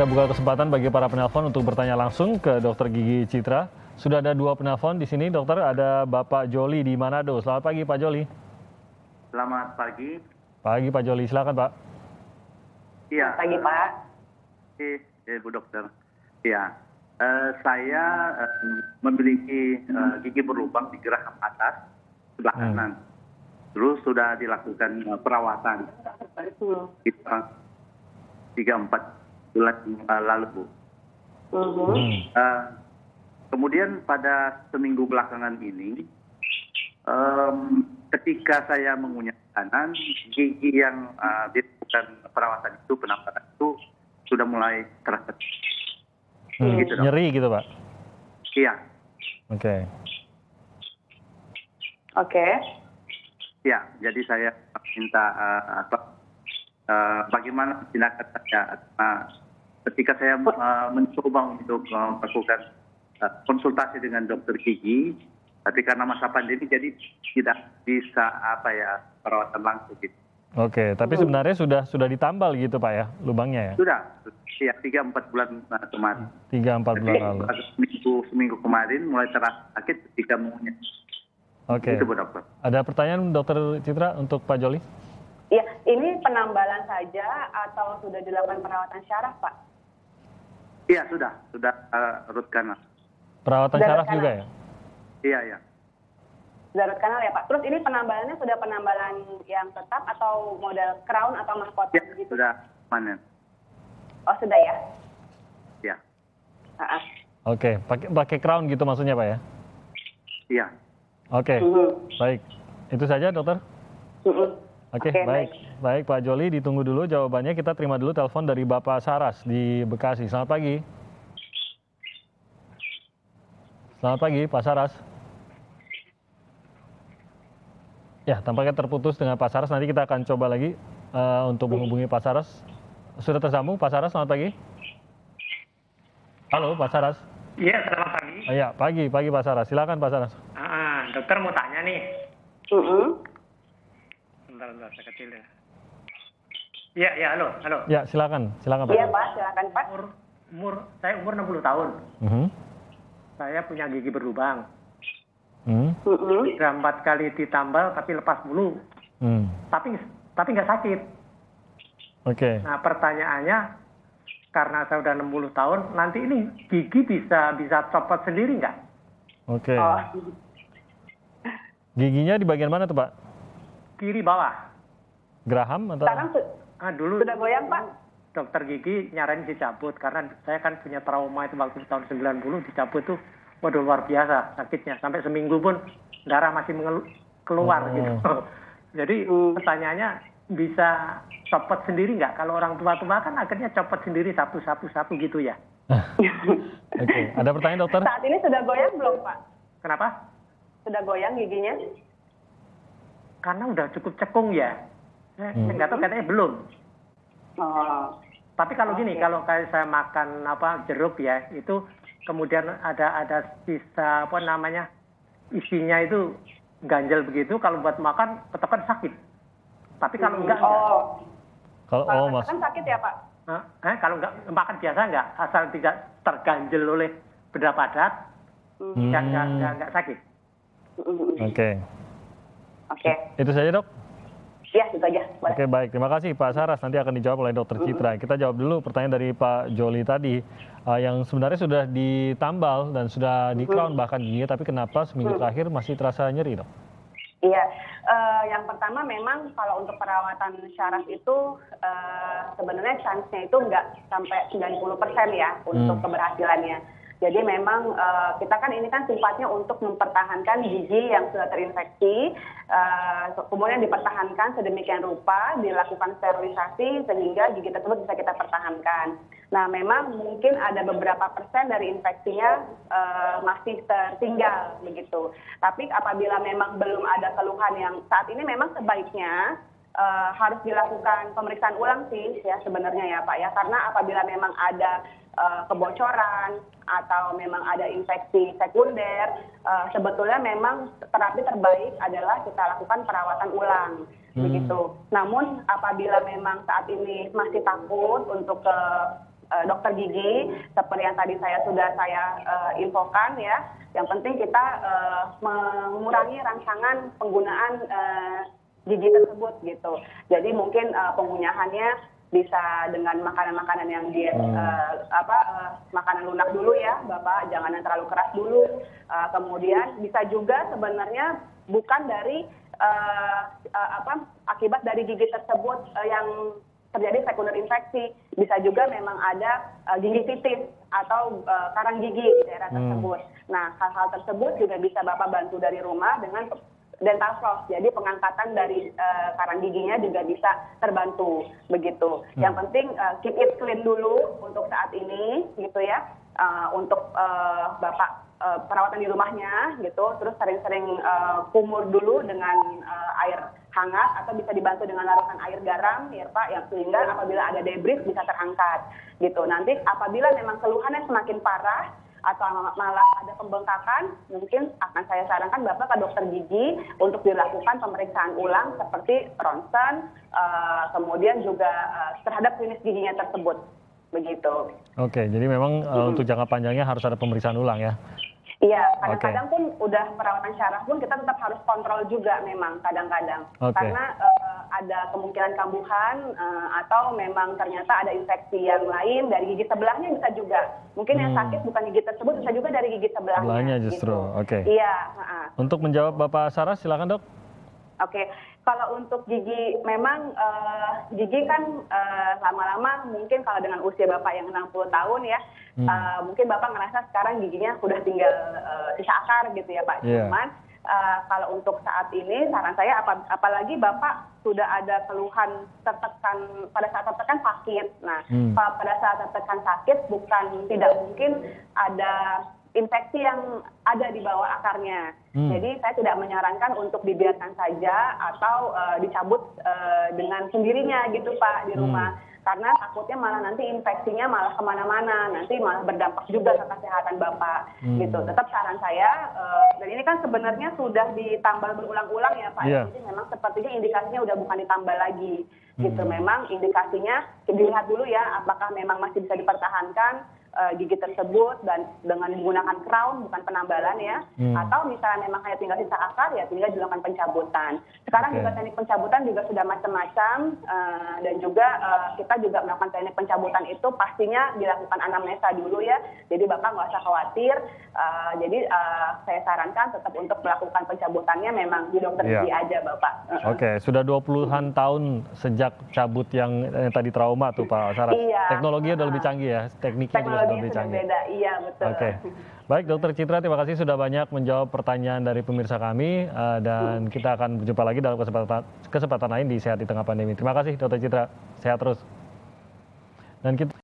kita buka kesempatan bagi para penelpon untuk bertanya langsung ke Dokter Gigi Citra. Sudah ada 2 penelpon di sini, dokter. Ada Bapak Joli di Manado. Selamat pagi, Pak Joli. Selamat pagi. Pagi, Pak Joli. Silakan, Pak. Iya. Pagi, Pak. Bu Dokter. Iya. Saya memiliki gigi berlubang di geraham atas sebelah kanan. Terus sudah dilakukan perawatan 3-4 bulan lalu, Bu. Kemudian pada seminggu belakangan ini, ketika saya mengunyah kanan, gigi yang dilakukan perawatan itu, penambahan itu sudah mulai terasa. Gitu, nyeri gitu, Pak? Iya. Oke. Ya, jadi saya minta bagaimana tindakan saya ketika saya mencoba untuk melakukan konsultasi dengan dokter gigi, tapi karena masa pandemi jadi tidak bisa perawatan langsung gitu. Oke, tapi sebenarnya sudah ditambal gitu, Pak, ya, lubangnya ya? Sudah, ya 3-4 bulan kemarin. 3-4 bulan lalu. Seminggu kemarin mulai terasa sakit ketika mengunyah. Oke. Itu, Bu Dokter. Ada pertanyaan, Dokter Citra, untuk Pak Joli? Iya, ini penambalan saja atau sudah dilakukan perawatan syaraf, Pak? Iya, sudah root canal. Perawatan syaraf juga ya? Iya. Root canal ya, Pak. Terus ini penambalannya sudah penambalan yang tetap atau model crown atau mahkota Ya, gitu? sudah panen. Oh, sudah ya? Ya. Oke, pakai crown gitu maksudnya, Pak ya? Iya. Oke, baik. Itu saja, dokter? Oke, baik. Baik, Pak Joli, ditunggu dulu jawabannya. Kita terima dulu telepon dari Bapak Saras di Bekasi. Selamat pagi. Selamat pagi, Pak Saras. Ya, tampaknya terputus dengan Pak Saras. Nanti kita akan coba lagi untuk menghubungi Pak Saras. Sudah tersambung, Pak Saras, selamat pagi. Halo, Pak Saras. Iya, selamat pagi. Ya, pagi Pak Saras. Silakan, Pak Saras. Dokter mau tanya nih. Bentar, saya kecil ya. Iya, halo. Ya, silakan Pak. Iya, Pak, silakan, Pak. Saya umur 60 tahun. Saya punya gigi berlubang. Sudah 4 kali ditambal tapi lepas mulu. Tapi nggak sakit. Oke. Nah, pertanyaannya, karena saya udah 60 tahun, nanti ini gigi bisa copot sendiri nggak? Oke. Giginya di bagian mana tuh, Pak? Kiri bawah. Geraham atau? Sekarang Dulu sudah goyang, Pak? Dokter gigi nyaranin dicabut karena saya kan punya trauma itu waktu tahun 90 dicabut tuh, waduh luar biasa sakitnya, sampai seminggu pun darah masih keluar gitu. Jadi pertanyaannya, bisa copot sendiri nggak? Kalau orang tua-tua kan akhirnya copot sendiri satu gitu ya. Oke, ada pertanyaan, dokter? Saat ini sudah goyang belum, Pak? Kenapa? Sudah goyang giginya? Karena udah cukup cekung ya. Nggak tahu, katanya belum. Tapi kalau gini, kalau kayak saya makan jeruk ya, itu kemudian ada sisa isinya itu ganjel begitu, kalau buat makan tetap kan sakit. Tapi kalau enggak. Kalau Mas kan sakit ya, Pak? Kalau enggak makan biasa enggak, asal tidak terganjel oleh benda padat, enggak sakit. Oke. Itu saja, Dok? Iya, itu saja. Oke, baik. Terima kasih, Pak Saras. Nanti akan dijawab oleh Dokter Citra. Kita jawab dulu pertanyaan dari Pak Joli tadi, yang sebenarnya sudah ditambal dan sudah di-crown bahkan giginya, tapi kenapa seminggu terakhir masih terasa nyeri, Dok? Iya, yang pertama memang kalau untuk perawatan syaraf itu sebenarnya chance-nya itu nggak sampai 90% ya untuk keberhasilannya. Jadi memang kita kan ini kan sifatnya untuk mempertahankan gigi yang sudah terinfeksi, kemudian dipertahankan sedemikian rupa, dilakukan sterilisasi sehingga gigi tersebut bisa kita pertahankan. Nah, memang mungkin ada beberapa persen dari infeksinya masih tertinggal begitu. Tapi apabila memang belum ada keluhan yang saat ini, memang sebaiknya harus dilakukan pemeriksaan ulang sih ya sebenarnya ya, Pak ya, karena apabila memang ada kebocoran atau memang ada infeksi sekunder, sebetulnya memang terapi terbaik adalah kita lakukan perawatan ulang begitu. Namun apabila memang saat ini masih takut untuk ke dokter gigi seperti yang tadi sudah saya infokan ya. Yang penting kita mengurangi rangsangan penggunaan gigi tersebut gitu. Jadi mungkin pengunyahannya bisa dengan makanan-makanan yang makanan lunak dulu ya, Bapak, jangan yang terlalu keras dulu. Kemudian bisa juga sebenarnya bukan dari akibat dari gigi tersebut yang terjadi sekunder infeksi, bisa juga memang ada gingivitis atau karang gigi di daerah tersebut. Nah, hal-hal tersebut juga bisa Bapak bantu dari rumah dengan dental floss. Jadi pengangkatan dari karang giginya juga bisa terbantu begitu. Yang penting keep it clean dulu untuk saat ini gitu ya. Untuk Bapak perawatan di rumahnya gitu, terus sering-sering kumur dulu dengan air hangat atau bisa dibantu dengan larutan air garam ya Pak, yang sehingga apabila ada debris bisa terangkat gitu. Nanti apabila memang keluhannya semakin parah atau malah ada pembengkakan, mungkin akan saya sarankan Bapak ke dokter gigi untuk dilakukan pemeriksaan ulang seperti ronsen, kemudian juga terhadap klinis giginya tersebut, begitu. Oke, jadi memang untuk jangka panjangnya harus ada pemeriksaan ulang ya? Iya, kadang-kadang pun udah perawatan syaraf pun kita tetap harus kontrol juga memang kadang-kadang. Karena ada kemungkinan kambuhan atau memang ternyata ada infeksi yang lain dari gigi sebelahnya bisa juga. Mungkin yang sakit bukan gigi tersebut, bisa juga dari gigi sebelahnya. Sebelahnya justru, gitu. Oke. Iya. Untuk menjawab Bapak Saras, silakan Dok. Oke, kalau untuk gigi, memang gigi kan lama-lama mungkin kalau dengan usia Bapak yang 60 tahun ya, mungkin Bapak ngerasa sekarang giginya udah tinggal sisa akar gitu ya Pak. Yeah. Cuman kalau untuk saat ini saran saya apalagi Bapak sudah ada keluhan tertekan, pada saat tertekan sakit. Nah, pada saat tertekan sakit bukan tidak mungkin ada infeksi yang ada di bawah akarnya. Jadi saya tidak menyarankan untuk dibiarkan saja atau dicabut dengan sendirinya gitu Pak di rumah. Karena takutnya malah nanti infeksinya malah kemana-mana, nanti malah berdampak juga ke kesehatan Bapak. Gitu. Tetap saran saya, dan ini kan sebenarnya sudah ditambal berulang-ulang ya Pak. Yeah. Jadi memang sepertinya indikasinya udah bukan ditambal lagi. Gitu. Memang indikasinya dilihat dulu ya, apakah memang masih bisa dipertahankan gigi tersebut dan dengan menggunakan crown bukan penambalan ya, atau misalnya memang hanya tinggal sisa akar ya tinggal dilakukan pencabutan. Sekarang juga teknik pencabutan juga sudah macam-macam, dan juga kita juga melakukan teknik pencabutan itu pastinya dilakukan anamnesa dulu ya, jadi Bapak nggak usah khawatir. Jadi saya sarankan tetap untuk melakukan pencabutannya memang di dokter gigi aja Bapak. Oke, sudah 20-an tahun sejak cabut yang tadi trauma tuh Pak Saras. Iya. Teknologinya udah lebih canggih ya, tekniknya juga sudah lebih canggih. Beda, iya betul. Oke, baik Dokter Citra, terima kasih sudah banyak menjawab pertanyaan dari pemirsa kami, dan kita akan berjumpa lagi dalam kesempatan lain di Sehat di Tengah Pandemi. Terima kasih Dokter Citra, sehat terus. Dan kita